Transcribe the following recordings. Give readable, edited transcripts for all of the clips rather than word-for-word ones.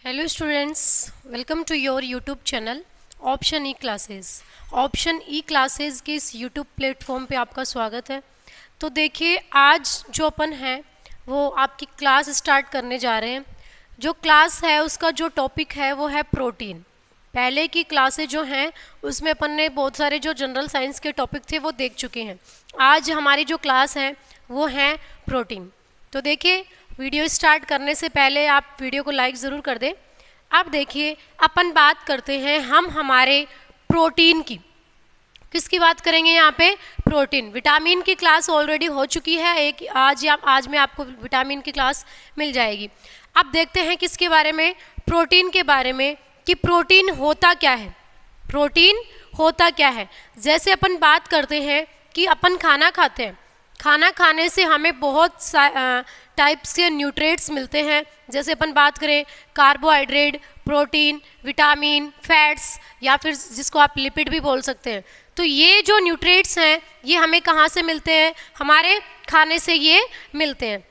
Hello students, welcome to your YouTube channel option E classes. Option E classes के इस YouTube platform पे आपका स्वागत है। तो देखिए, आज जो अपन है वो आपकी क्लास स्टार्ट करने जा रहे हैं। जो क्लास है उसका जो टॉपिक है वो है प्रोटीन। पहले की क्लासें जो हैं उसमें अपन ने बहुत सारे जो जनरल साइंस के टॉपिक थे वो देख चुके हैं। आज हमारी जो क्लास है वो है प्रोटीन। तो देखिए, वीडियो स्टार्ट करने से पहले आप वीडियो को लाइक ज़रूर कर दें। अब देखिए, अपन बात करते हैं हम हमारे प्रोटीन की। किसकी बात करेंगे यहाँ पे? प्रोटीन। विटामिन की क्लास ऑलरेडी हो चुकी है एक, आज में आपको विटामिन की क्लास मिल जाएगी। अब देखते हैं किसके बारे में? प्रोटीन के बारे में, कि प्रोटीन होता क्या है। प्रोटीन होता क्या है? जैसे अपन बात करते हैं कि अपन खाना खाते हैं, खाना खाने से हमें बहुत टाइप्स के न्यूट्रिएंट्स मिलते हैं। जैसे अपन बात करें कार्बोहाइड्रेट, प्रोटीन, विटामिन, फैट्स या फिर जिसको आप लिपिड भी बोल सकते हैं। तो ये जो न्यूट्रिएंट्स हैं ये हमें कहाँ से मिलते हैं? हमारे खाने से ये मिलते हैं।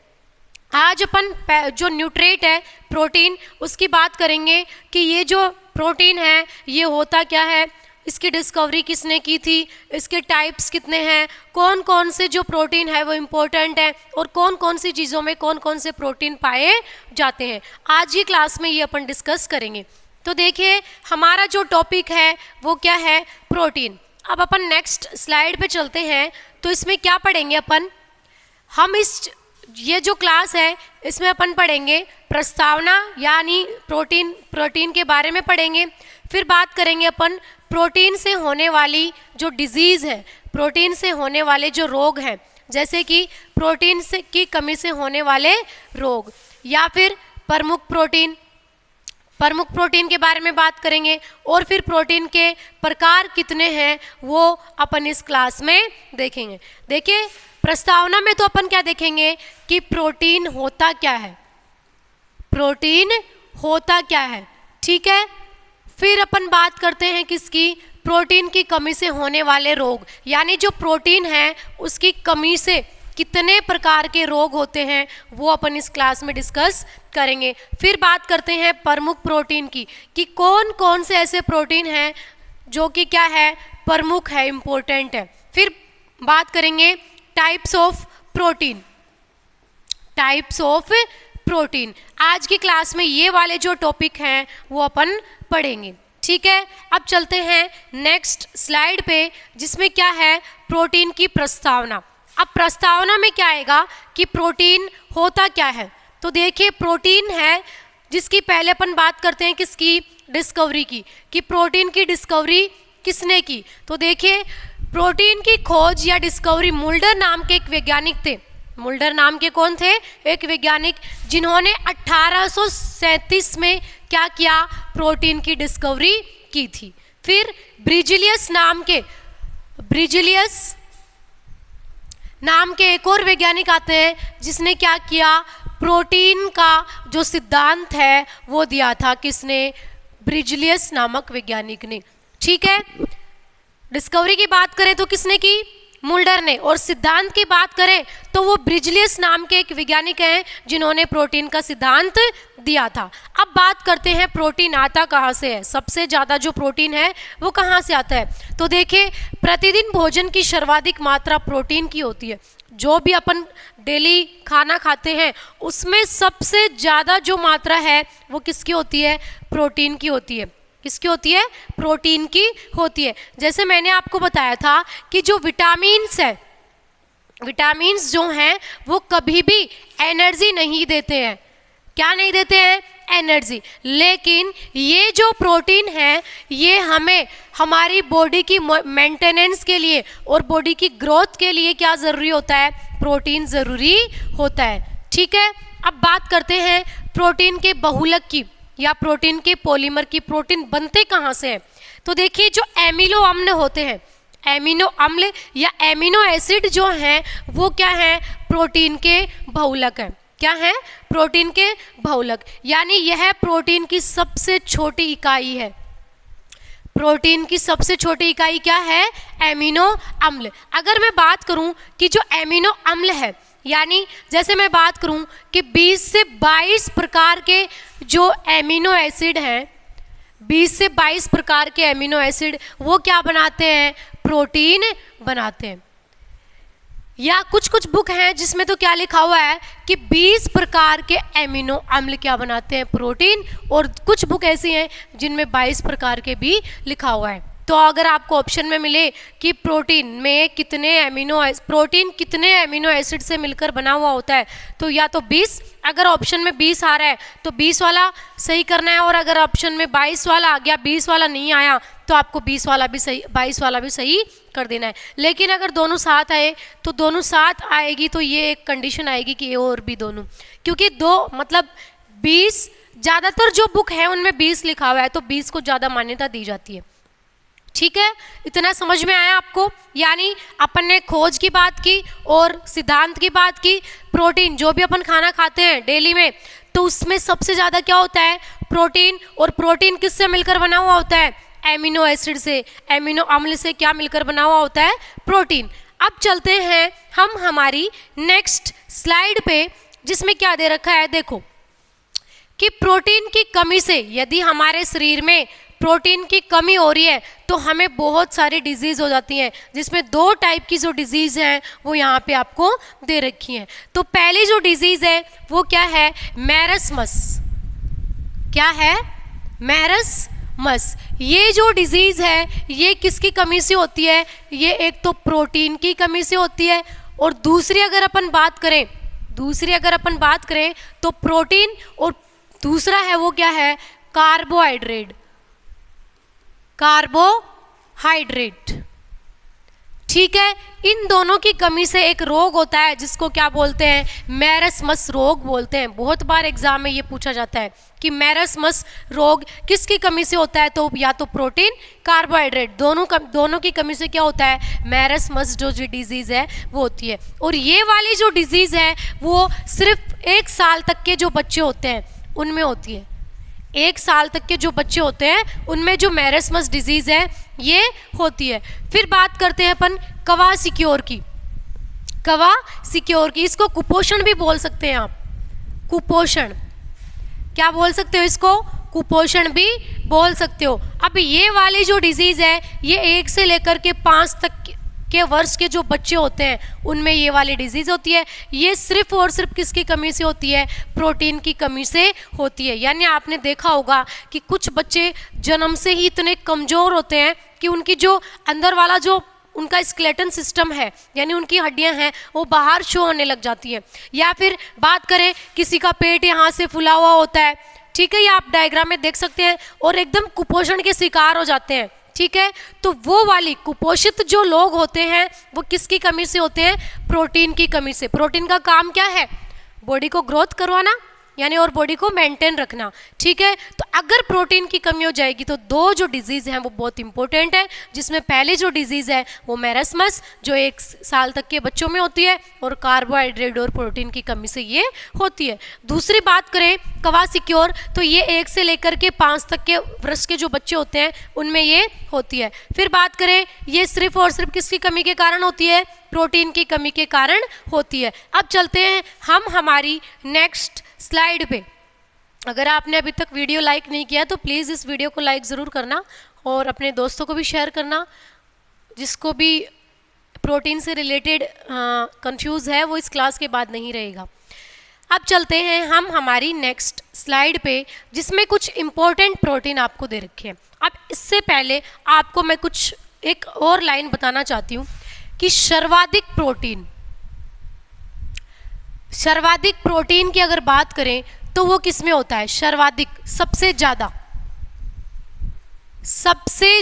आज अपन जो न्यूट्रिएंट है प्रोटीन, उसकी बात करेंगे कि ये जो प्रोटीन है ये होता क्या है, इसकी डिस्कवरी किसने की थी, इसके टाइप्स कितने हैं, कौन कौन से जो प्रोटीन है वो इम्पोर्टेंट है और कौन कौन सी चीज़ों में कौन कौन से प्रोटीन पाए जाते हैं। आज की क्लास में ये अपन डिस्कस करेंगे। तो देखिए, हमारा जो टॉपिक है वो क्या है? प्रोटीन। अब अपन नेक्स्ट स्लाइड पे चलते हैं। तो इसमें क्या पढ़ेंगे अपन? हम ये जो क्लास है इसमें अपन पढ़ेंगे प्रस्तावना, यानी प्रोटीन के बारे में पढ़ेंगे। फिर बात करेंगे अपन प्रोटीन से होने वाली जो डिजीज़ है, प्रोटीन से होने वाले जो रोग हैं, जैसे कि प्रोटीन की कमी से होने वाले रोग, या फिर प्रमुख प्रोटीन के बारे में बात करेंगे। और फिर प्रोटीन के प्रकार कितने हैं वो अपन इस क्लास में देखेंगे। देखिए, प्रस्तावना में तो अपन क्या देखेंगे कि प्रोटीन होता क्या है, प्रोटीन होता क्या है, ठीक है। फिर अपन बात करते हैं किसकी? प्रोटीन की कमी से होने वाले रोग, यानी जो प्रोटीन है उसकी कमी से कितने प्रकार के रोग होते हैं वो अपन इस क्लास में डिस्कस करेंगे। फिर बात करते हैं प्रमुख प्रोटीन की, कि कौन कौन से ऐसे प्रोटीन हैं जो कि क्या है? प्रमुख है, इम्पोर्टेंट है। फिर बात करेंगे types of protein, types of protein. आज की क्लास में ये वाले जो टॉपिक हैं वो अपन पढ़ेंगे, ठीक है। अब चलते हैं नेक्स्ट स्लाइड पे, जिसमें क्या है? प्रोटीन की प्रस्तावना। अब प्रस्तावना में क्या आएगा कि प्रोटीन होता क्या है। तो देखिए, प्रोटीन है जिसकी पहले अपन बात करते हैं किसकी? डिस्कवरी की, कि प्रोटीन की डिस्कवरी किसने की। तो देखिए, प्रोटीन की खोज या डिस्कवरी मुल्डर नाम के एक वैज्ञानिक थे। मुल्डर नाम के कौन थे? एक वैज्ञानिक, जिन्होंने 1837 में क्या किया? प्रोटीन की डिस्कवरी की थी। फिर ब्रिजिलियस नाम के एक और वैज्ञानिक आते हैं, जिसने क्या किया? प्रोटीन का जो सिद्धांत है वो दिया था। किसने? ब्रिजिलियस नामक वैज्ञानिक ने, ठीक है। डिस्कवरी की बात करें तो किसने की? मुल्डर ने। और सिद्धांत की बात करें तो वो ब्रिजिलियस नाम के एक वैज्ञानिक हैं जिन्होंने प्रोटीन का सिद्धांत दिया था। अब बात करते हैं प्रोटीन आता कहाँ से है। सबसे ज़्यादा जो प्रोटीन है वो कहाँ से आता है? तो देखिए, प्रतिदिन भोजन की सर्वाधिक मात्रा प्रोटीन की होती है। जो भी अपन डेली खाना खाते हैं उसमें सबसे ज़्यादा जो मात्रा है वो किसकी होती है? प्रोटीन की होती है। किसकी होती है? प्रोटीन की होती है। जैसे मैंने आपको बताया था कि जो विटामिन्स है, विटामिन्स जो हैं वो कभी भी एनर्जी नहीं देते हैं। क्या नहीं देते हैं? एनर्जी। लेकिन ये जो प्रोटीन है ये हमें हमारी बॉडी की मेंटेनेंस के लिए और बॉडी की ग्रोथ के लिए क्या ज़रूरी होता है? प्रोटीन ज़रूरी होता है, ठीक है। अब बात करते हैं प्रोटीन के बहुलक की, या प्रोटीन के पॉलीमर की। प्रोटीन बनते कहाँ से हैं? तो देखिए, जो एमिनो अम्ल होते हैं, एमिनो अम्ल या एमिनो एसिड जो हैं वो क्या हैं? प्रोटीन के बहुलक हैं। क्या है? प्रोटीन के बहुलक, यानी यह प्रोटीन की सबसे छोटी इकाई है। प्रोटीन की सबसे छोटी इकाई क्या है? एमिनो अम्ल। अगर मैं बात करूं कि जो एमिनो अम्ल है, यानी जैसे मैं बात करूं कि 20 से 22 प्रकार के जो एमिनो एसिड हैं 20 से 22 प्रकार के एमिनो एसिड वो क्या बनाते हैं, प्रोटीन बनाते हैं। या कुछ कुछ बुक हैं जिसमें तो क्या लिखा हुआ है कि 20 प्रकार के एमिनो अम्ल क्या बनाते हैं, प्रोटीन, और कुछ बुक ऐसी हैं जिनमें 22 प्रकार के भी लिखा हुआ है। तो अगर आपको ऑप्शन में मिले कि प्रोटीन कितने एमिनो एसिड से मिलकर बना हुआ होता है, तो या तो 20, अगर ऑप्शन में 20 आ रहा है तो 20 वाला सही करना है, और अगर ऑप्शन में 22 वाला आ गया, 20 वाला नहीं आया, तो आपको 22 वाला भी सही कर देना है। लेकिन अगर दोनों साथ आए तो दोनों साथ आएगी तो ये एक कंडीशन आएगी कि ए और बी दोनों, क्योंकि 20 ज़्यादातर जो बुक है उनमें 20 लिखा हुआ है, तो 20 को ज़्यादा मान्यता दी जाती है। ठीक है, इतना समझ में आया आपको? यानी अपन ने खोज की बात की और सिद्धांत की बात की। प्रोटीन, जो भी अपन खाना खाते हैं डेली में, तो उसमें सबसे ज़्यादा क्या होता है, प्रोटीन। और प्रोटीन किससे मिलकर बना हुआ होता है, एमिनो एसिड से, एमिनो अम्ल से क्या मिलकर बना हुआ होता है, प्रोटीन। अब चलते हैं हम हमारी नेक्स्ट स्लाइड पे, जिसमें क्या दे रखा है, देखो कि प्रोटीन की कमी से, यदि हमारे शरीर में प्रोटीन की कमी हो रही है तो हमें बहुत सारी डिजीज़ हो जाती हैं, जिसमें 2 टाइप की जो डिजीज़ हैं वो यहाँ पे आपको दे रखी हैं। तो पहली जो डिजीज़ है वो क्या है, मैरस्मस। क्या है, मैरस्मस। ये जो डिजीज़ है ये किसकी कमी से होती है, ये एक तो प्रोटीन की कमी से होती है, और दूसरी अगर अपन बात करें तो प्रोटीन, और दूसरा है वो क्या है, कार्बोहाइड्रेट। ठीक है, इन दोनों की कमी से एक रोग होता है जिसको क्या बोलते हैं, मैरस्मस रोग बोलते हैं। बहुत बार एग्जाम में ये पूछा जाता है कि मैरस्मस रोग किसकी कमी से होता है, तो या तो प्रोटीन, कार्बोहाइड्रेट, दोनों की कमी से क्या होता है, मैरस्मस जो डिजीज़ है वो होती है। और ये वाली जो डिजीज़ है वो सिर्फ 1 साल तक के जो बच्चे होते हैं उनमें होती है। 1 साल तक के जो बच्चे होते हैं उनमें जो मैरस्मस डिजीज़ है ये होती है। फिर बात करते हैं अपन क्वासिक्योर की। इसको कुपोषण भी बोल सकते हैं आप, कुपोषण। क्या बोल सकते हो इसको, कुपोषण भी बोल सकते हो। अब ये वाली जो डिजीज़ है ये 1 से लेकर के 5 तक के वर्ष के जो बच्चे होते हैं उनमें ये वाली डिजीज़ होती है। ये सिर्फ और सिर्फ किसकी कमी से होती है, प्रोटीन की कमी से होती है। यानी आपने देखा होगा कि कुछ बच्चे जन्म से ही इतने कमज़ोर होते हैं कि उनकी जो अंदर वाला जो उनका स्केलेटन सिस्टम है, यानी उनकी हड्डियां हैं, वो बाहर शो होने लग जाती हैं। या फिर बात करें, किसी का पेट यहाँ से फुला हुआ होता है, ठीक है, ये आप डायग्राम में देख सकते हैं, और एकदम कुपोषण के शिकार हो जाते हैं। ठीक है, तो वो वाली कुपोषित जो लोग होते हैं वो किसकी कमी से होते हैं, प्रोटीन की कमी से। प्रोटीन का काम क्या है, बॉडी को ग्रोथ करवाना, यानी और बॉडी को मेंटेन रखना। ठीक है, तो अगर प्रोटीन की कमी हो जाएगी तो 2 जो डिजीज़ हैं वो बहुत इंपॉर्टेंट है, जिसमें पहले जो डिजीज़ है वो मैरस्मस जो 1 साल तक के बच्चों में होती है, और कार्बोहाइड्रेट और प्रोटीन की कमी से ये होती है। दूसरी बात करें क्वासिक्योर, तो ये 1 से लेकर के 5 तक के वर्ष के जो बच्चे होते हैं उनमें ये होती है। फिर बात करें, ये सिर्फ और सिर्फ किसकी कमी के कारण होती है, प्रोटीन की कमी के कारण होती है। अब चलते हैं हम हमारी नेक्स्ट स्लाइड पे। अगर आपने अभी तक वीडियो लाइक नहीं किया तो प्लीज़ इस वीडियो को लाइक ज़रूर करना, और अपने दोस्तों को भी शेयर करना, जिसको भी प्रोटीन से रिलेटेड कंफ्यूज है वो इस क्लास के बाद नहीं रहेगा। अब चलते हैं हम हमारी नेक्स्ट स्लाइड पे, जिसमें कुछ इम्पोर्टेंट प्रोटीन आपको दे रखे हैं। अब इससे पहले आपको मैं कुछ एक और लाइन बताना चाहती हूँ कि सर्वाधिक प्रोटीन की अगर बात करें तो वो किस में होता है, सर्वाधिक, सबसे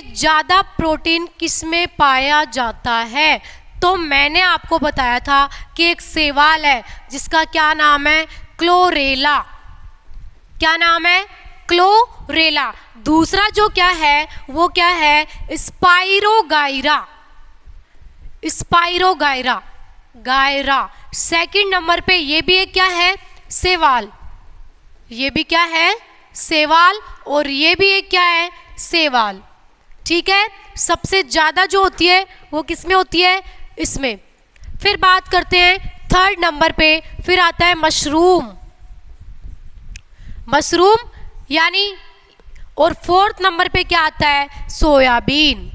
ज़्यादा प्रोटीन किस में पाया जाता है। तो मैंने आपको बताया था कि एक शैवाल है जिसका क्या नाम है, क्लोरेला। क्या नाम है, क्लोरेला। दूसरा जो क्या है वो क्या है, गायरा। सेकंड नंबर पे ये भी एक क्या है, शैवाल। ये भी क्या है, शैवाल, और ये भी एक क्या है, शैवाल। ठीक है, सबसे ज़्यादा जो होती है वो किस में होती है, इसमें। फिर बात करते हैं 3rd नंबर पे, फिर आता है मशरूम। यानी, और फोर्थ नंबर पे क्या आता है? सोयाबीन।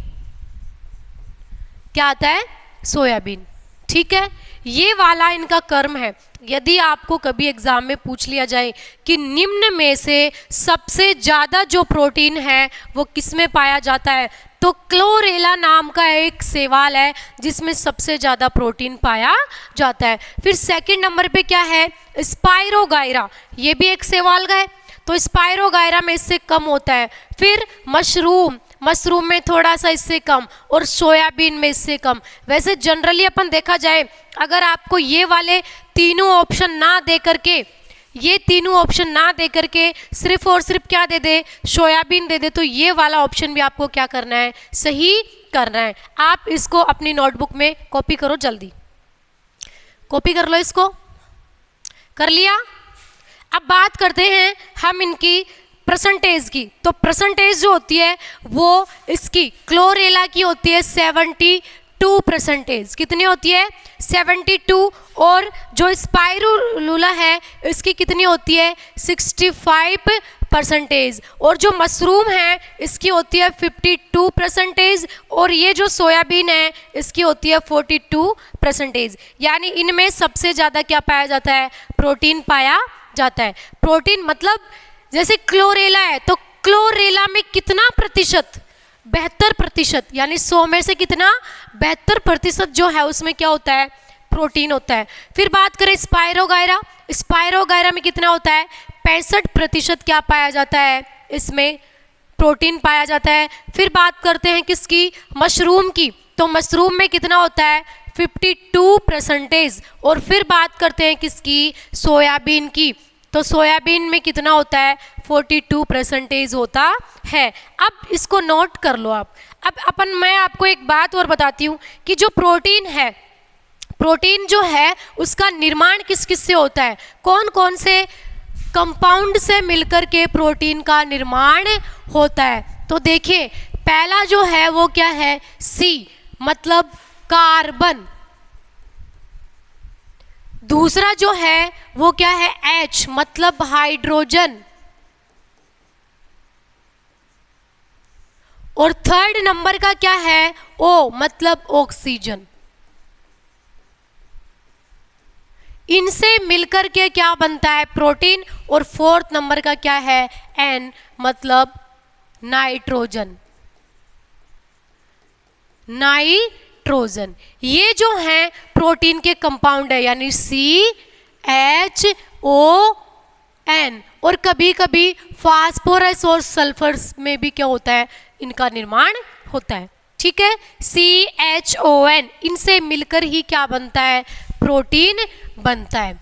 क्या आता है? सोयाबीन। ठीक है, ये वाला इनका कर्म है। यदि आपको कभी एग्जाम में पूछ लिया जाए कि निम्न में से सबसे ज़्यादा जो प्रोटीन है वो किस में पाया जाता है, तो क्लोरेला नाम का एक शैवाल है जिसमें सबसे ज़्यादा प्रोटीन पाया जाता है। फिर सेकंड नंबर पे क्या है? स्पाइरोगाइरा, ये भी एक शैवाल का है, तो स्पाइरोगाइरा में इससे कम होता है। फिर मशरूम, मशरूम में थोड़ा सा इससे कम, और सोयाबीन में इससे कम। वैसे जनरली अपन देखा जाए, अगर आपको ये वाले तीनों ऑप्शन ना दे करके, ये तीनों ऑप्शन ना दे करके सिर्फ और सिर्फ क्या दे दे? सोयाबीन दे दे, तो ये वाला ऑप्शन भी आपको क्या करना है? सही करना है। आप इसको अपनी नोटबुक में कॉपी करो, जल्दी कॉपी कर लो। इसको कर लिया? अब बात करते हैं हम इनकी परसेंटेज की। तो परसेंटेज जो होती है वो इसकी क्लोरेला की होती है 72%। कितनी होती है? 72। और जो स्पाइरुलुला है इसकी कितनी होती है? 65%। और जो मशरूम है इसकी होती है 52%। और ये जो सोयाबीन है इसकी होती है 42%। यानी इनमें सबसे ज़्यादा क्या पाया जाता है? प्रोटीन पाया जाता है। प्रोटीन मतलब जैसे क्लोरेला है, तो क्लोरेला में कितना प्रतिशत? 72%। यानी 100 में से कितना? 72% जो है उसमें क्या होता है? प्रोटीन होता है। फिर बात करें स्पाइरोगाइरा, स्पाइरोगाइरा में कितना होता है? 65% क्या पाया जाता है? इसमें प्रोटीन पाया जाता है। फिर बात करते हैं किसकी? मशरूम की, तो मशरूम में कितना होता है? 52%। और फिर बात करते हैं किसकी? सोयाबीन की, तो सोयाबीन में कितना होता है? 42% होता है। अब इसको नोट कर लो आप। अब मैं आपको एक बात और बताती हूँ कि जो प्रोटीन है, प्रोटीन जो है उसका निर्माण किस किस से होता है? कौन कौन से कंपाउंड से मिलकर के प्रोटीन का निर्माण होता है? तो देखिए, पहला जो है वो क्या है? सी मतलब कार्बन। दूसरा जो है वो क्या है? H मतलब हाइड्रोजन। और थर्ड नंबर का क्या है? O मतलब ऑक्सीजन। इनसे मिलकर के क्या बनता है? प्रोटीन। और फोर्थ नंबर का क्या है? N मतलब नाइट्रोजन। नाइट्रोजन, ये जो है प्रोटीन के कंपाउंड है, यानी CHON। और कभी कभी फास्फोरस और सल्फर में भी क्या होता है? इनका निर्माण होता है। ठीक है, CHON, इनसे मिलकर ही क्या बनता है? प्रोटीन बनता है।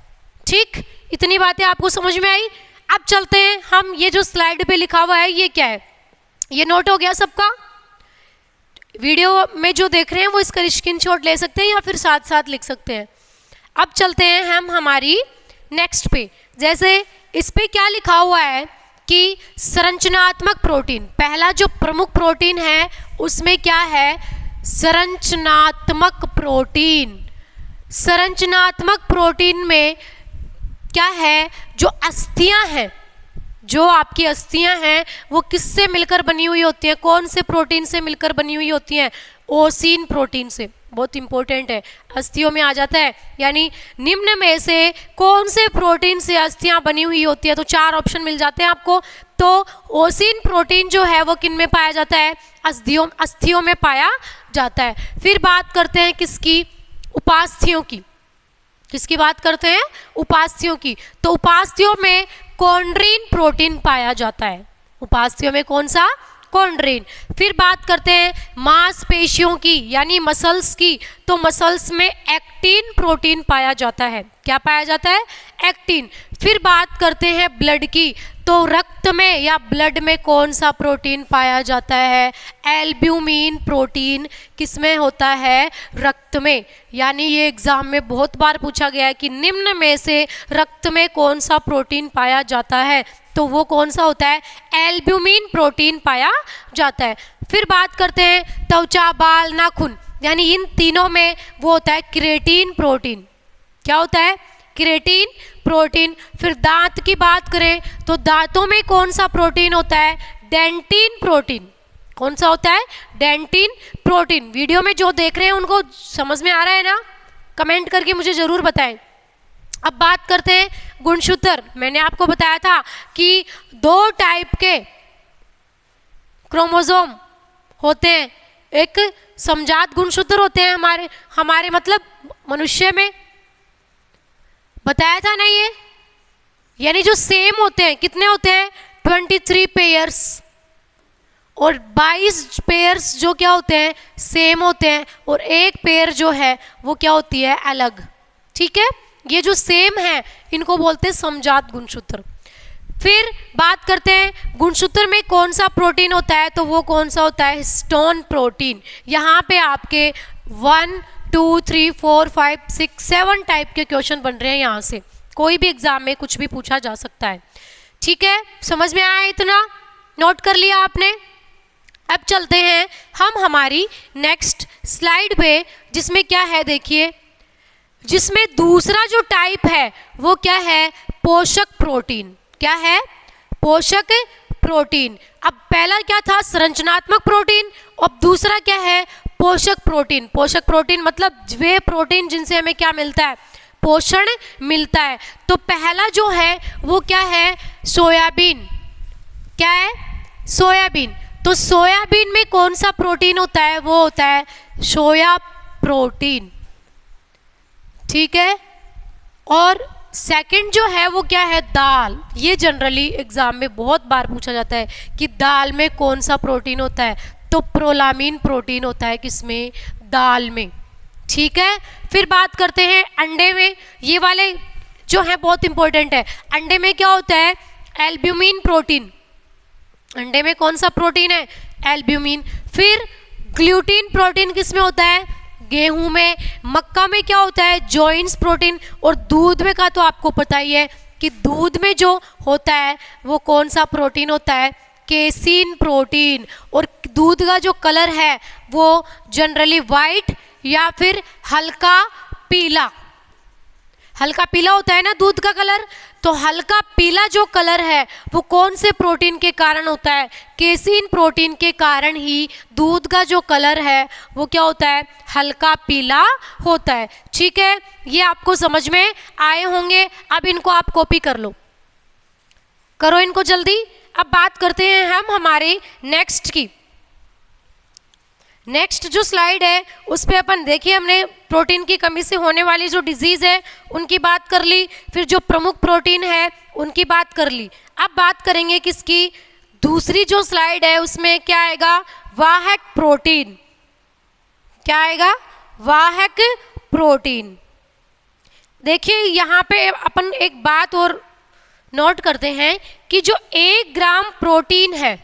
ठीक, इतनी बातें आपको समझ में आई? अब चलते हैं हम, ये जो स्लाइड पे लिखा हुआ है ये क्या है? ये नोट हो गया सबका? वीडियो में जो देख रहे हैं वो इसका स्क्रीनशॉट ले सकते हैं या फिर साथ साथ लिख सकते हैं। अब चलते हैं हम हमारी नेक्स्ट पे। जैसे इस पे क्या लिखा हुआ है कि संरचनात्मक प्रोटीन, पहला जो प्रमुख प्रोटीन है उसमें क्या है? संरचनात्मक प्रोटीन। संरचनात्मक प्रोटीन में क्या है? जो अस्थियां हैं, जो आपकी अस्थियां हैं वो किससे मिलकर बनी हुई होती हैं? कौन से प्रोटीन से मिलकर बनी हुई होती हैं? ओसीन प्रोटीन से। बहुत इंपॉर्टेंट है, अस्थियों में आ जाता है। यानी निम्न में से कौन से प्रोटीन से अस्थियां बनी हुई होती है? तो 4 ऑप्शन मिल जाते हैं आपको। तो ओसीन प्रोटीन जो है वो किन में पाया जाता है? अस्थियों में पाया जाता है। फिर बात करते हैं किसकी? उपास्थ्यों की। किसकी बात करते हैं? उपास्थ्यों की। तो उपास्थ्यों में कॉन्ड्रीन प्रोटीन पाया जाता है। उपास्थ्यों में कौन सा? कॉन्ड्रीन। फिर बात करते हैं मांसपेशियों की, यानी मसल्स की। तो मसल्स में एक्टिन प्रोटीन पाया जाता है। क्या पाया जाता है? एक्टिन। फिर बात करते हैं ब्लड की। तो रक्त में या ब्लड में कौन सा प्रोटीन पाया जाता है? एल्ब्यूमिन प्रोटीन किसमें होता है? रक्त में। यानी ये एग्जाम में बहुत बार पूछा गया है कि निम्न में से रक्त में कौन सा प्रोटीन पाया जाता है? तो वो कौन सा होता है? एल्ब्यूमिन प्रोटीन पाया जाता है। फिर बात करते हैं त्वचा, बाल, नाखून, यानी इन तीनों में वो होता है क्रिएटिन प्रोटीन। क्या होता है? Creatine protein. फिर दांत की बात करें तो दांतों में कौन सा प्रोटीन होता है? Dentin protein. कौन सा होता है? Dentin protein. वीडियो में जो देख रहे हैं उनको समझ में आ रहा है ना? कमेंट करके मुझे जरूर बताएं। अब बात करते हैं गुणसूत्र। मैंने आपको बताया था कि 2 टाइप के क्रोमोसोम होते हैं। एक समजात गुणसूत्र होते हैं हमारे मतलब मनुष्य में, बताया था ना ये, यानी जो सेम होते हैं। कितने होते हैं? 23 पेयर्स, और 22 पेयर्स जो क्या होते हैं? सेम होते हैं, और एक पेयर जो है वो क्या होती है? अलग। ठीक है, ये जो सेम है इनको बोलते हैं समजात गुणसूत्र। फिर बात करते हैं गुणसूत्र में कौन सा प्रोटीन होता है, तो वो कौन सा होता है? Histone protein. यहाँ पे आपके 1 2 3 4 5 6 7 टाइप के क्वेश्चन बन रहे हैं। यहाँ से कोई भी एग्जाम में कुछ भी पूछा जा सकता है। ठीक है, समझ में आया? इतना नोट कर लिया आपने? अब चलते हैं हम हमारी नेक्स्ट स्लाइड पे, जिसमें क्या है देखिए, जिसमें दूसरा जो टाइप है वो क्या है? पोषक प्रोटीन। क्या है? पोषक प्रोटीन। अब पहला क्या था? संरचनात्मक प्रोटीन। अब दूसरा क्या है? पोषक प्रोटीन। पोषक प्रोटीन मतलब वे प्रोटीन जिनसे हमें क्या मिलता है? पोषण मिलता है। तो पहला जो है वो क्या है? सोयाबीन। क्या है? सोयाबीन। तो सोयाबीन में कौन सा प्रोटीन होता है? वो होता है सोया प्रोटीन। ठीक है, और सेकंड जो है वो क्या है? दाल। ये जनरली एग्जाम में बहुत बार पूछा जाता है कि दाल में कौन सा प्रोटीन होता है, तो प्रोलामीन प्रोटीन होता है किसमें? दाल में। ठीक है, फिर बात करते हैं अंडे में। ये वाले जो है बहुत इंपॉर्टेंट है। अंडे में क्या होता है? Albumin protein. अंडे में कौन सा प्रोटीन है? एल्ब्यूमिन। फिर ग्लूटीन प्रोटीन किसमें होता है? गेहूं में। मक्का में क्या होता है? Joints protein. और दूध में का तो आपको पता ही है कि दूध में जो होता है वो कौन सा प्रोटीन होता है? Casein protein. और दूध का जो कलर है वो जनरली वाइट या फिर हल्का पीला। हल्का पीला होता है ना दूध का कलर, तो हल्का पीला जो कलर है वो कौन से प्रोटीन के कारण होता है? केसीन प्रोटीन के कारण ही दूध का जो कलर है वो क्या होता है? हल्का पीला होता है। ठीक है, ये आपको समझ में आए होंगे। अब इनको आप कॉपी कर लो, करो इनको जल्दी। अब बात करते हैं हम हमारे नेक्स्ट की। नेक्स्ट जो स्लाइड है उस पे अपन देखिए, हमने प्रोटीन की कमी से होने वाली जो डिजीज है उनकी बात कर ली, फिर जो प्रमुख प्रोटीन है उनकी बात कर ली। अब बात करेंगे किसकी? दूसरी जो स्लाइड है उसमें क्या आएगा? वाहक प्रोटीन। क्या आएगा? वाहक प्रोटीन। देखिए यहाँ पे अपन एक बात और नोट करते हैं कि जो 1 ग्राम प्रोटीन है,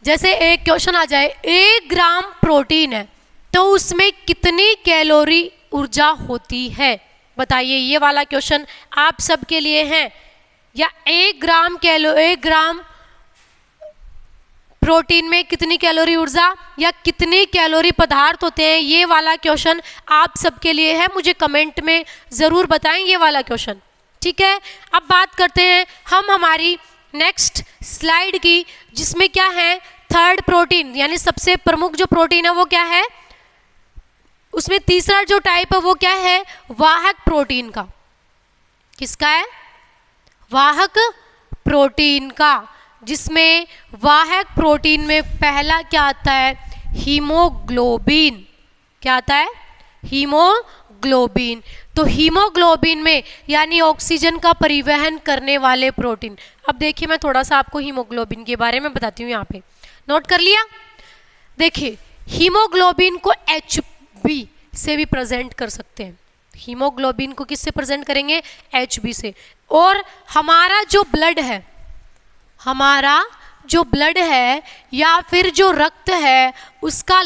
जैसे एक क्वेश्चन आ जाए 1 ग्राम प्रोटीन है तो उसमें कितनी कैलोरी ऊर्जा होती है? बताइए, ये वाला क्वेश्चन आप सबके लिए है। या 1 ग्राम प्रोटीन में कितनी कैलोरी ऊर्जा या कितनी कैलोरी पदार्थ होते हैं, ये वाला क्वेश्चन आप सबके लिए है। मुझे कमेंट में ज़रूर बताएं ये वाला क्वेश्चन। ठीक है, अब बात करते हैं हम हमारी नेक्स्ट स्लाइड की, जिसमें क्या है? थर्ड प्रोटीन, यानी सबसे प्रमुख जो प्रोटीन है वो क्या है? उसमें तीसरा जो टाइप है वो क्या है? वाहक प्रोटीन का। किसका है? वाहक प्रोटीन का, जिसमें वाहक प्रोटीन में पहला क्या आता है? हीमोग्लोबिन। क्या आता है? हीमोग्लोबिन। तो हीमोग्लोबिन में यानी ऑक्सीजन का परिवहन करने वाले प्रोटीन। अब देखिए मैं थोड़ा सा आपको हीमोग्लोबिन के बारे में बताती हूँ। यहाँ पे नोट कर लिया? देखिए हीमोग्लोबिन को Hb से भी प्रेजेंट कर सकते हैं। हीमोग्लोबिन को किससे प्रेजेंट करेंगे? Hb से। और हमारा जो ब्लड है या फिर जो रक्त है उसका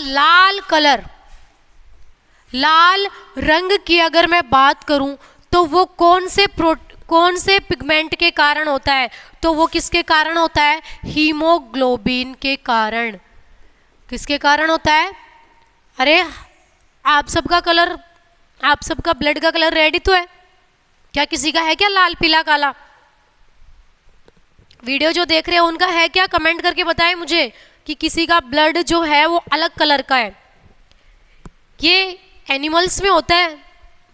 लाल रंग की अगर मैं बात करूं तो वो कौन से पिगमेंट के कारण होता है? तो वो किसके कारण होता है? हीमोग्लोबिन के कारण। किसके कारण होता है? अरे आप सबका ब्लड का कलर रेड ही तो है, क्या किसी का है क्या लाल पीला काला? वीडियो जो देख रहे हैं उनका है क्या? कमेंट करके बताएं मुझे कि किसी का ब्लड जो है वो अलग कलर का है। ये एनिमल्स में होता है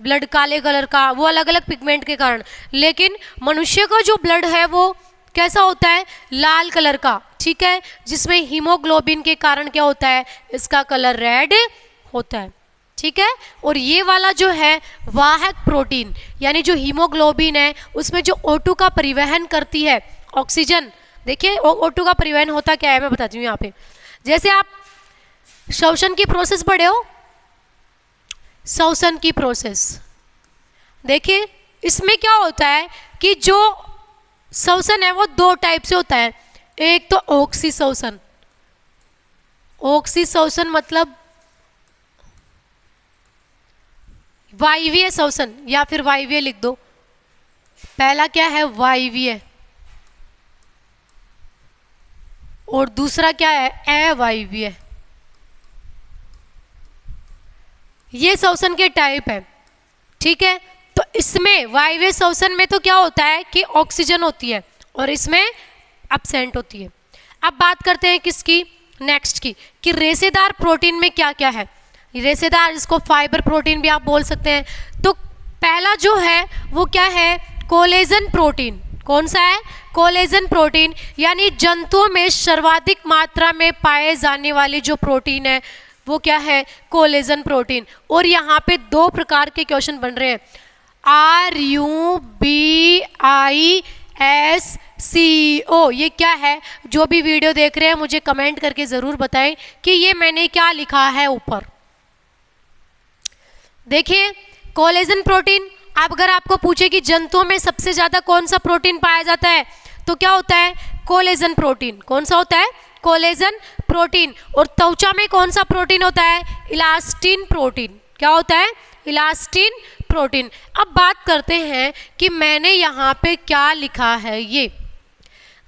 ब्लड काले कलर का, वो अलग अलग पिगमेंट के कारण, लेकिन मनुष्य का जो ब्लड है वो कैसा होता है? लाल कलर का, ठीक है, जिसमें हीमोग्लोबिन के कारण क्या होता है? इसका कलर रेड होता है, ठीक है। और ये वाला जो है वाहक प्रोटीन, यानी जो हीमोग्लोबिन है उसमें जो O2 का परिवहन करती है ऑक्सीजन। देखिए O2 का परिवहन होता क्या है मैं बताती हूँ यहाँ पे। जैसे आप श्वसन की प्रोसेस पढ़े हो, श्वसन की प्रोसेस, देखिए इसमें क्या होता है कि जो श्वसन है वो दो टाइप से होता है। एक तो ऑक्सी श्वसन, ऑक्सी श्वसन मतलब वायवीय श्वसन, या फिर वायवीय लिख दो। पहला क्या है? वायवीय, और दूसरा क्या है? अवायवीय। ये श्वसन के टाइप है, ठीक है। तो इसमें वायवीय श्वसन में तो क्या होता है कि ऑक्सीजन होती है और इसमें एब्सेंट होती है। अब बात करते हैं किसकी? नेक्स्ट की, कि रेशेदार प्रोटीन में क्या क्या है। रेशेदार, इसको फाइबर प्रोटीन भी आप बोल सकते हैं। तो पहला जो है वो क्या है? Collagen protein. कौन सा है? कोलेजन प्रोटीन, यानी जंतुओं में सर्वाधिक मात्रा में पाए जाने वाली जो प्रोटीन है वो क्या है? Collagen protein. और यहाँ पे दो प्रकार के क्वेश्चन बन रहे हैं, RUBISCO। ये क्या है? जो भी वीडियो देख रहे हैं मुझे कमेंट करके जरूर बताएं कि ये मैंने क्या लिखा है ऊपर। देखिए कोलेजन प्रोटीन, अब अगर आपको पूछे कि जंतुओं में सबसे ज्यादा कौन सा प्रोटीन पाया जाता है तो क्या होता है? Collagen protein. कौन सा होता है? Collagen protein. और त्वचा में कौन सा प्रोटीन होता है? Elastin protein. क्या होता है? Elastin protein. अब बात करते हैं कि मैंने यहाँ पे क्या लिखा है। ये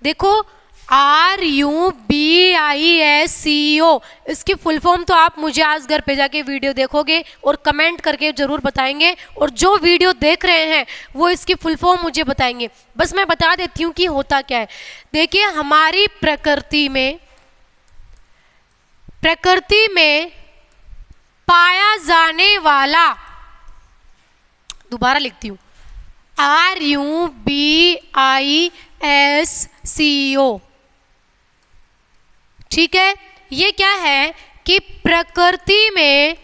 देखो RUBISCO, इसकी फुल फॉर्म तो आप मुझे आज घर पे जाके वीडियो देखोगे और कमेंट करके जरूर बताएंगे, और जो वीडियो देख रहे हैं वो इसकी फुल फॉर्म मुझे बताएंगे। बस मैं बता देती हूँ कि होता क्या है। देखिए हमारी प्रकृति में पाया जाने वाला, दोबारा लिखती हूँ, RUBISCO, ठीक है। ये क्या है कि प्रकृति में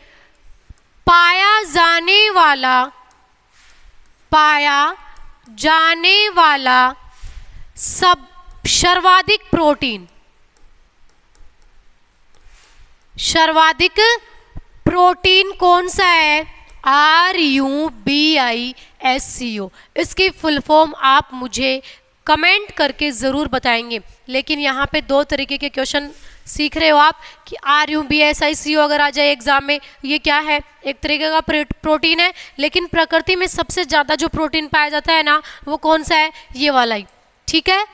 पाया जाने वाला सब सर्वाधिक प्रोटीन कौन सा है? RUBISCO। इसकी फुल फॉर्म आप मुझे कमेंट करके ज़रूर बताएंगे। लेकिन यहाँ पे दो तरीके के क्वेश्चन सीख रहे हो आप कि RUBISCO अगर आ जाए एग्जाम में, ये क्या है? एक तरीके का प्रोटीन है, लेकिन प्रकृति में सबसे ज़्यादा जो प्रोटीन पाया जाता है ना वो कौन सा है? ये वाला ही, ठीक है,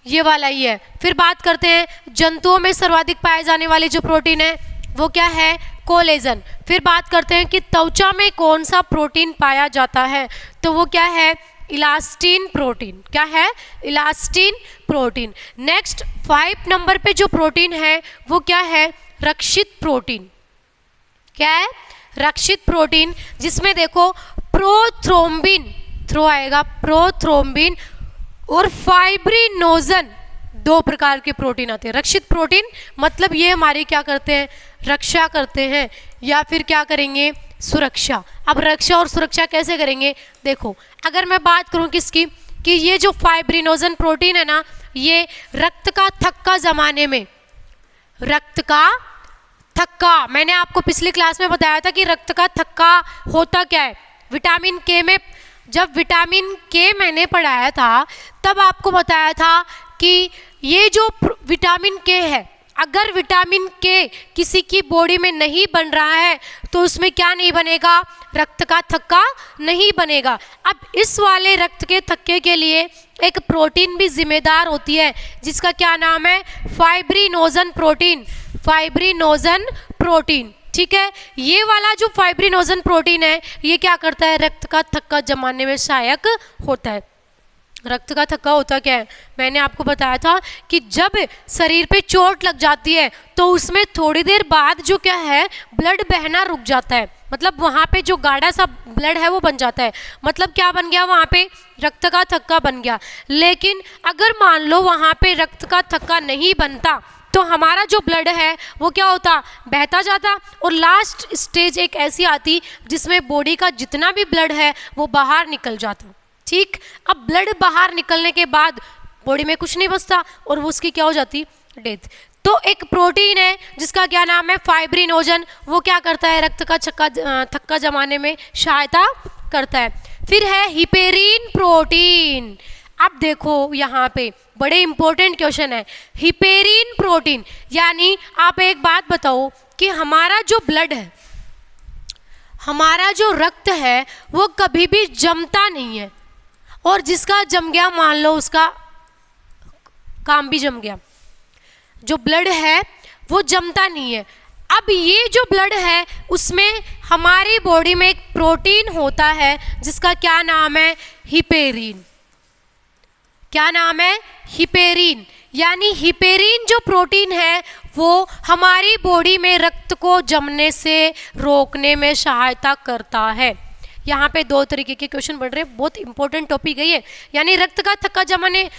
ये वाला ही है। फिर बात करते हैं जंतुओं में सर्वाधिक पाए जाने वाली जो प्रोटीन है वो क्या है? कोलेजन। फिर बात करते हैं कि त्वचा में कौन सा प्रोटीन पाया जाता है, तो वो क्या है? Elastin protein. क्या है? Elastin protein. नेक्स्ट 5 नंबर पे जो प्रोटीन है वो क्या है? रक्षित प्रोटीन। क्या है? रक्षित प्रोटीन, जिसमें देखो प्रोथ्रोम्बिन, थ्रो आएगा, प्रोथ्रोम्बिन और फाइब्रिनोजन, दो प्रकार के प्रोटीन आते हैं। रक्षित प्रोटीन मतलब ये हमारी क्या करते हैं? रक्षा करते हैं, या फिर क्या करेंगे? सुरक्षा। अब रक्षा और सुरक्षा कैसे करेंगे? देखो अगर मैं बात करूं किसकी, कि ये जो फाइब्रिनोजन प्रोटीन है ना, ये रक्त का थक्का जमाने में, रक्त का थक्का, मैंने आपको पिछली क्लास में बताया था कि रक्त का थक्का होता क्या है। विटामिन के में, जब विटामिन के मैंने पढ़ाया था तब आपको बताया था कि ये जो विटामिन के है, अगर विटामिन के किसी की बॉडी में नहीं बन रहा है तो उसमें क्या नहीं बनेगा? रक्त का थक्का नहीं बनेगा। अब इस वाले रक्त के थक्के के लिए एक प्रोटीन भी जिम्मेदार होती है, जिसका क्या नाम है? Fibrinogen protein. फाइब्रिनोजन प्रोटीन, ठीक है। ये वाला जो फाइब्रिनोजन प्रोटीन है ये क्या करता है, रक्त का थक्का जमाने में सहायक होता है। रक्त का थक्का होता क्या है, मैंने आपको बताया था कि जब शरीर पे चोट लग जाती है तो उसमें थोड़ी देर बाद जो क्या है, ब्लड बहना रुक जाता है, मतलब वहाँ पे जो गाढ़ा सा ब्लड है वो बन जाता है, मतलब क्या बन गया, वहाँ पे रक्त का थक्का बन गया। लेकिन अगर मान लो वहाँ पे रक्त का थक्का नहीं बनता तो हमारा जो ब्लड है वो क्या होता, बहता जाता, और लास्ट स्टेज एक ऐसी आती जिसमें बॉडी का जितना भी ब्लड है वो बाहर निकल जाता। ठीक, अब ब्लड बाहर निकलने के बाद बॉडी में कुछ नहीं बचता और वो उसकी क्या हो जाती, डेथ। तो एक प्रोटीन है जिसका क्या नाम है, फाइब्रिनोजन, वो क्या करता है, रक्त का थक्का जमाने में सहायता करता है। फिर है हिपेरिन प्रोटीन। अब देखो यहाँ पे बड़े इंपॉर्टेंट क्वेश्चन है, हिपेरिन प्रोटीन यानी आप एक बात बताओ कि हमारा जो ब्लड है, हमारा जो रक्त है वो कभी भी जमता नहीं है, और जिसका जम गया मान लो उसका काम भी जम गया। जो ब्लड है वो जमता नहीं है। अब ये जो ब्लड है उसमें हमारी बॉडी में एक प्रोटीन होता है जिसका क्या नाम है, हिपेरिन। क्या नाम है, हिपेरिन। यानी हिपेरिन जो प्रोटीन है वो हमारी बॉडी में रक्त को जमने से रोकने में सहायता करता है। यहाँ पे दो तरीके के क्वेश्चन बढ़ रहे हैं, बहुत इंपॉर्टेंट टॉपिक है ये। यानी रक्त का थक्का जमाने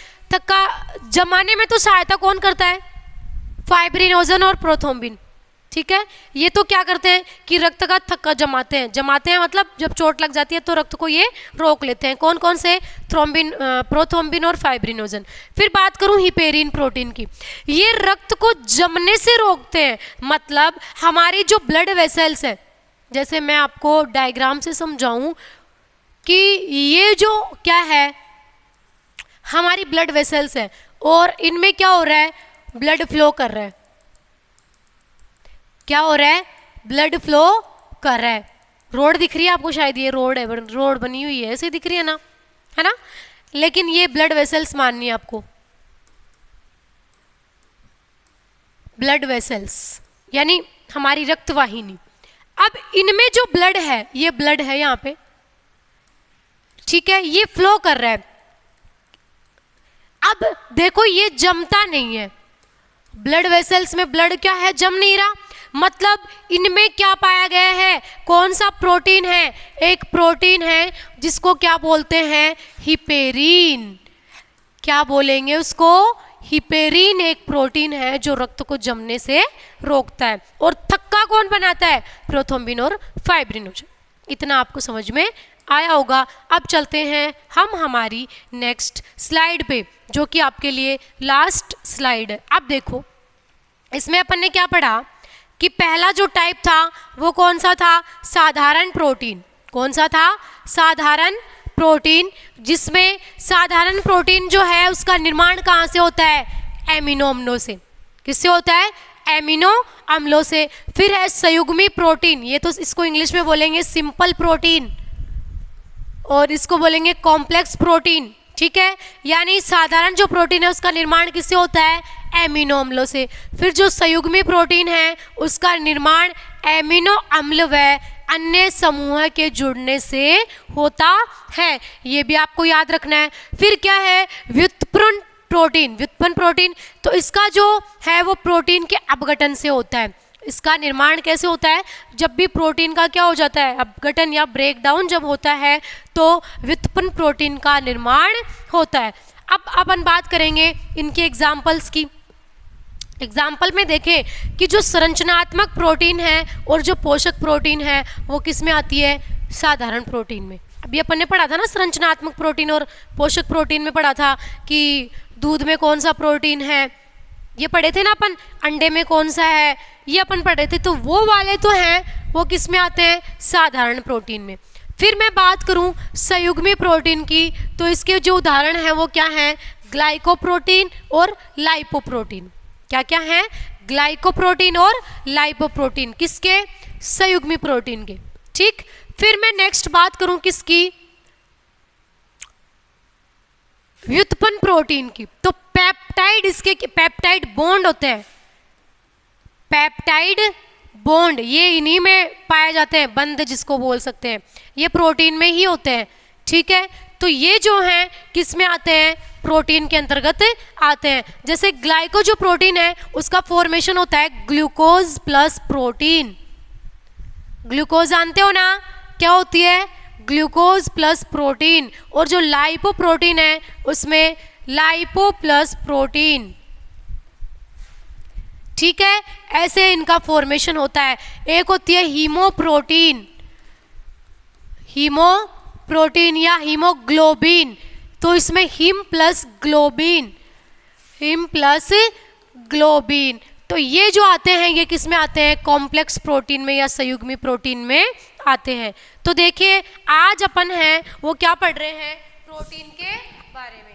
में तो सहायता कौन करता है, फाइब्रिनोजन और प्रोथ्रोम्बिन। ठीक है, ये तो क्या करते हैं कि रक्त का थक्का जमाते हैं मतलब जब चोट लग जाती है तो रक्त को ये रोक लेते हैं। कौन कौन से, प्रोथ्रोम्बिन और फाइब्रिनोजन। फिर बात करूं हिपेरिन प्रोटीन की, ये रक्त को जमने से रोकते हैं, मतलब हमारी जो ब्लड वेसल्स है, जैसे मैं आपको डायग्राम से समझाऊं कि ये जो क्या है हमारी ब्लड वेसल्स है और इनमें क्या हो रहा है, ब्लड फ्लो कर रहा है। क्या हो रहा है, ब्लड फ्लो कर रहा है। रोड दिख रही है आपको, शायद ये रोड है, रोड बनी हुई है, ऐसे दिख रही है ना, है ना, लेकिन ये ब्लड वेसल्स माननी है आपको, ब्लड वेसल्स यानी हमारी रक्तवाहिनी। अब इनमें जो ब्लड है, ये ब्लड है यहाँ पे, ठीक है, ये फ्लो कर रहा है। अब देखो ये जमता नहीं है, ब्लड वेसल्स में ब्लड क्या है, जम नहीं रहा, मतलब इनमें क्या पाया गया है, कौन सा प्रोटीन है, एक प्रोटीन है जिसको क्या बोलते हैं, हिपेरिन। क्या बोलेंगे उसको, हिपेरिन एक प्रोटीन है जो रक्त को जमने से रोकता है। और थक्का कौन बनाता है, प्रोथ्रोम्बिन और फाइब्रिनोजन। इतना आपको समझ में आया होगा। अब चलते हैं हम हमारी नेक्स्ट स्लाइड पे, जो कि आपके लिए लास्ट स्लाइड है। अब देखो इसमें अपन ने क्या पढ़ा कि पहला जो टाइप था वो कौन सा था, साधारण प्रोटीन। कौन सा था, साधारण प्रोटीन, जिसमें साधारण प्रोटीन जो है उसका निर्माण कहाँ से होता है, एमिनो अम्लों से। किससे होता है, एमिनो अम्लों से। फिर है संयुग्मी प्रोटीन, ये तो इसको इंग्लिश में बोलेंगे सिंपल प्रोटीन और इसको बोलेंगे कॉम्प्लेक्स प्रोटीन। ठीक है, यानी साधारण जो प्रोटीन है उसका निर्माण किससे होता है, एमिनो अम्लों से। फिर जो संयुग्मी प्रोटीन है उसका निर्माण एमिनो अम्ल व अन्य समूह के जुड़ने से होता है, ये भी आपको याद रखना है। फिर क्या है, व्युत्पन्न प्रोटीन। व्युत्पन्न प्रोटीन तो इसका जो है वो प्रोटीन के अपघटन से होता है। इसका निर्माण कैसे होता है, जब भी प्रोटीन का क्या हो जाता है, अपघटन या ब्रेकडाउन जब होता है तो व्युत्पन्न प्रोटीन का निर्माण होता है। अब अपन बात करेंगे इनके एग्जाम्पल्स की। एग्जाम्पल में देखें कि जो संरचनात्मक प्रोटीन है और जो पोषक प्रोटीन है वो किस में आती है, साधारण प्रोटीन में। अभी अपन ने पढ़ा था ना संरचनात्मक प्रोटीन और पोषक प्रोटीन में पढ़ा था कि दूध में कौन सा प्रोटीन है, ये पढ़े थे ना अपन, अंडे में कौन सा है, ये अपन पढ़े थे। तो वो वाले तो हैं वो किस में आते हैं, साधारण प्रोटीन में। फिर मैं बात करूं संयुग्मी प्रोटीन की, तो इसके जो उदाहरण हैं वो क्या हैं, ग्लाइकोप्रोटीन और लाइपोप्रोटीन। क्या क्या है, ग्लाइकोप्रोटीन और लाइपोप्रोटीन, किसके, संयुग्मी प्रोटीन के। ठीक, फिर मैं नेक्स्ट बात करूं किसकी, व्युत्पन्न प्रोटीन की। तो पेप्टाइड, इसके पेप्टाइड बॉन्ड होते हैं, पेप्टाइड बॉन्ड ये इन्हीं में पाए जाते हैं, बंध जिसको बोल सकते हैं, ये प्रोटीन में ही होते हैं, ठीक है। तो ये जो हैं किस में आते हैं, प्रोटीन के अंतर्गत आते हैं। जैसे ग्लाइको जो प्रोटीन है उसका फॉर्मेशन होता है ग्लूकोज प्लस प्रोटीन। ग्लूकोज जानते हो ना क्या होती है, ग्लूकोज प्लस प्रोटीन। और जो लाइपोप्रोटीन है उसमें लाइपो प्लस प्रोटीन, ठीक है। ऐसे इनका फॉर्मेशन होता है। एक होती है हीमोप्रोटीन, हीमोप्रोटीन या हीमोग्लोबिन, तो इसमें him plus globin, him plus globin. तो ये जो आते हैं ये किस में आते हैं, कॉम्प्लेक्स प्रोटीन में या संयुग्मी प्रोटीन में आते हैं। तो देखिए आज अपन हैं वो क्या पढ़ रहे हैं, प्रोटीन के बारे में।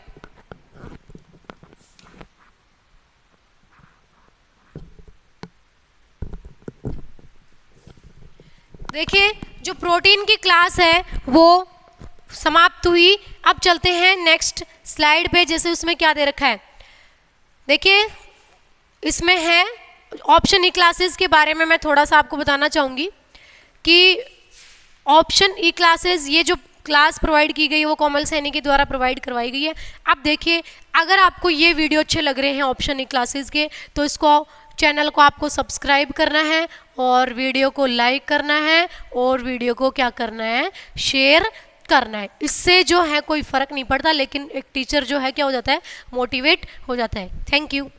देखिए जो प्रोटीन की क्लास है वो समाप्त हुई। अब चलते हैं नेक्स्ट स्लाइड पे। जैसे उसमें क्या दे रखा है, देखिए इसमें है ऑप्शन ई क्लासेस के बारे में मैं थोड़ा सा आपको बताना चाहूँगी कि ऑप्शन ई क्लासेस ये जो क्लास प्रोवाइड की गई है वो कोमल सैनी के द्वारा प्रोवाइड करवाई गई है। अब देखिए अगर आपको ये वीडियो अच्छे लग रहे हैं ऑप्शन ई क्लासेस के, तो इसको चैनल को आपको सब्सक्राइब करना है और वीडियो को लाइक करना है और वीडियो को क्या करना है, शेयर करना है। इससे जो है कोई फ़र्क नहीं पड़ता, लेकिन एक टीचर जो है क्या हो जाता है, मोटिवेट हो जाता है। Thank you.